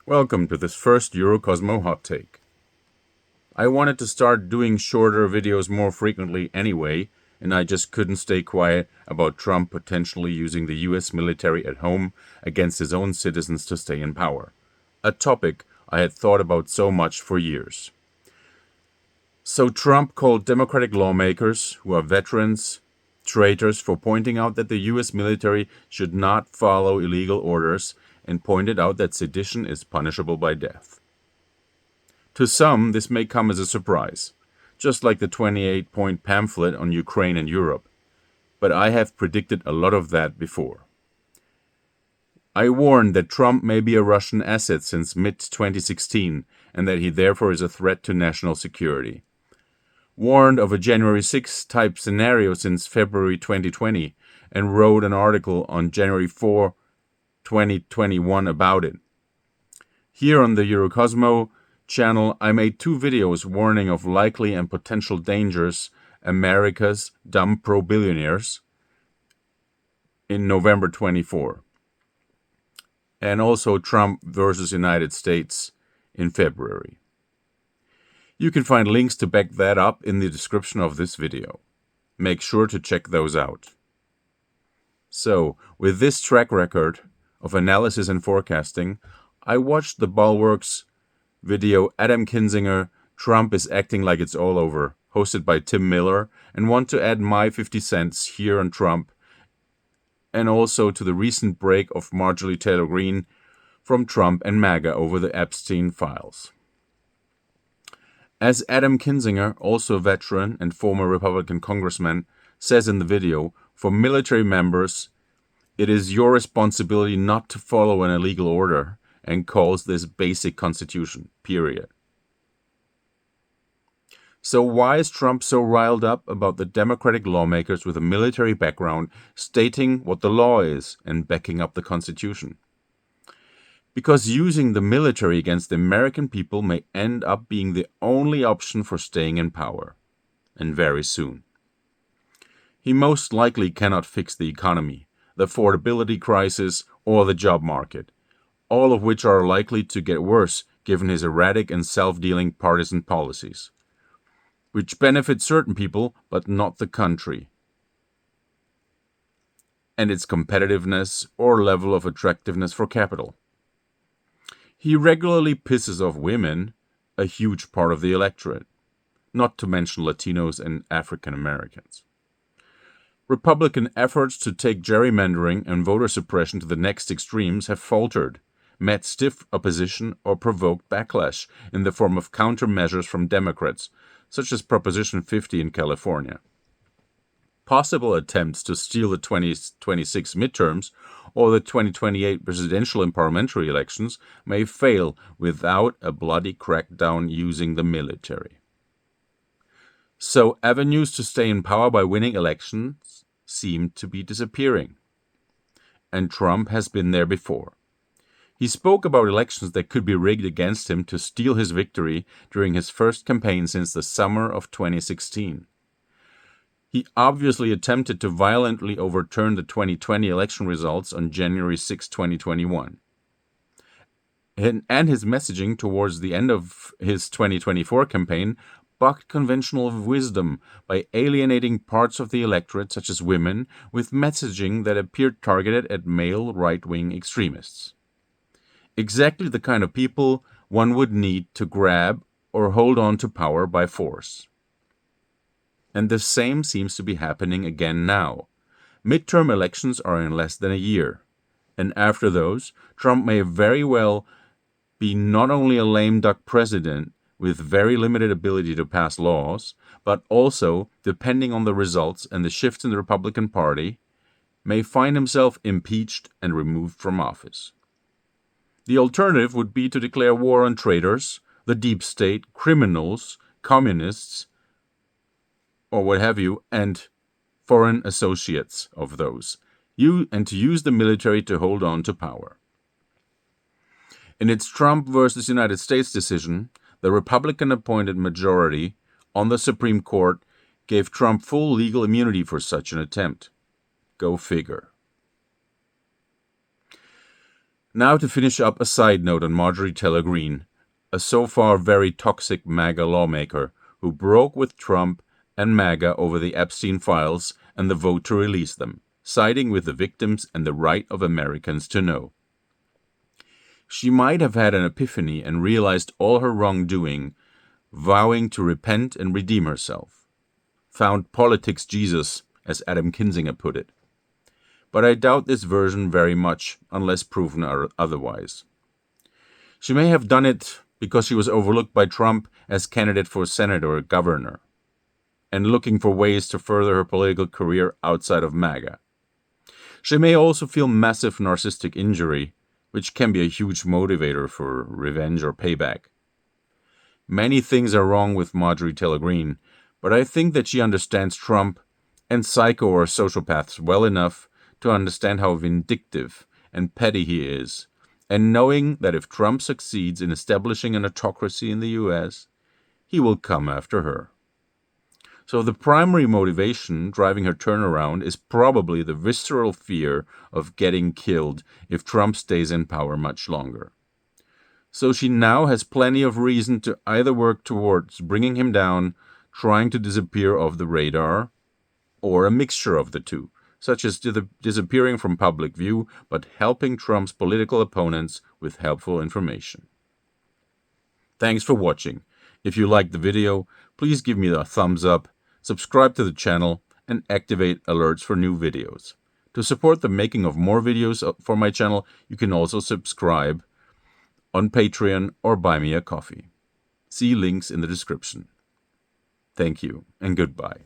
Welcome to this first EuroCosmo hot take. I wanted to start doing shorter videos more frequently anyway, and I just couldn't stay quiet about Trump potentially using the US military at home against his own citizens to stay in power, a topic I had thought about so much for years. So Trump called Democratic lawmakers, who are veterans, traitors for pointing out that the US military should not follow illegal orders, and pointed out that sedition is punishable by death. To some, this may come as a surprise, just like the 28-point pamphlet on Ukraine and Europe, but I have predicted a lot of that before. I warned that Trump may be a Russian asset since mid-2016 and that he therefore is a threat to national security. Warned of a January 6 type scenario since February 2020 and wrote an article on January 4, 2021 about it. Here on the EuroCosmo channel, I made 2 videos warning of likely and potential dangers America's dumb pro-billionaires in November 24, and also Trump versus United States in February. You can find links to back that up in the description of this video. Make sure to check those out. So, with this track record of analysis and forecasting, I watched the Bulwark's video Adam Kinzinger, Trump is Acting Like It's All Over, hosted by Tim Miller, and want to add my 50 cents here on Trump, and also to the recent break of Marjorie Taylor Greene from Trump and MAGA over the Epstein files. As Adam Kinzinger, also a veteran and former Republican congressman, says in the video, for military members, it is your responsibility not to follow an illegal order, and calls this basic constitution, period. So why is Trump so riled up about the Democratic lawmakers with a military background stating what the law is and backing up the Constitution? Because using the military against the American people may end up being the only option for staying in power, and very soon. He most likely cannot fix the economy, the affordability crisis, or the job market, all of which are likely to get worse given his erratic and self-dealing partisan policies, which benefit certain people but not the country, and its competitiveness or level of attractiveness for capital. He regularly pisses off women, a huge part of the electorate, not to mention Latinos and African Americans. Republican efforts to take gerrymandering and voter suppression to the next extremes have faltered, met stiff opposition, or provoked backlash in the form of countermeasures from Democrats, such as Proposition 50 in California. Possible attempts to steal the 2026 midterms or the 2028 presidential and parliamentary elections may fail without a bloody crackdown using the military. So avenues to stay in power by winning elections seem to be disappearing. And Trump has been there before. He spoke about elections that could be rigged against him to steal his victory during his first campaign since the summer of 2016. He obviously attempted to violently overturn the 2020 election results on January 6, 2021. And his messaging towards the end of his 2024 campaign bucked conventional wisdom by alienating parts of the electorate, such as women, with messaging that appeared targeted at male right-wing extremists. Exactly the kind of people one would need to grab or hold on to power by force. And the same seems to be happening again now. Midterm elections are in less than a year. And after those, Trump may very well be not only a lame duck president with very limited ability to pass laws, but also, depending on the results and the shifts in the Republican Party, may find himself impeached and removed from office. The alternative would be to declare war on traitors, the deep state, criminals, communists, or what have you, and foreign associates of those, and to use the military to hold on to power. In its Trump versus United States decision, the Republican-appointed majority on the Supreme Court gave Trump full legal immunity for such an attempt. Go figure. Now to finish up, a side note on Marjorie Taylor Greene, a so far very toxic MAGA lawmaker who broke with Trump and MAGA over the Epstein files and the vote to release them, siding with the victims and the right of Americans to know. She might have had an epiphany and realized all her wrongdoing, vowing to repent and redeem herself. Found politics Jesus, as Adam Kinzinger put it. But I doubt this version very much, unless proven otherwise. She may have done it because she was overlooked by Trump as candidate for Senate or governor, and looking for ways to further her political career outside of MAGA. She may also feel massive narcissistic injury, which can be a huge motivator for revenge or payback. Many things are wrong with Marjorie Taylor Greene, but I think that she understands Trump and psycho or sociopaths well enough to understand how vindictive and petty he is, and knowing that if Trump succeeds in establishing an autocracy in the US, he will come after her. So the primary motivation driving her turnaround is probably the visceral fear of getting killed if Trump stays in power much longer. So she now has plenty of reason to either work towards bringing him down, trying to disappear off the radar, or a mixture of the two, such as disappearing from public view, but helping Trump's political opponents with helpful information. Thanks for watching. If you liked the video, please give me a thumbs up, subscribe to the channel, and activate alerts for new videos. To support the making of more videos for my channel, you can also subscribe on Patreon or buy me a coffee. See links in the description. Thank you and goodbye.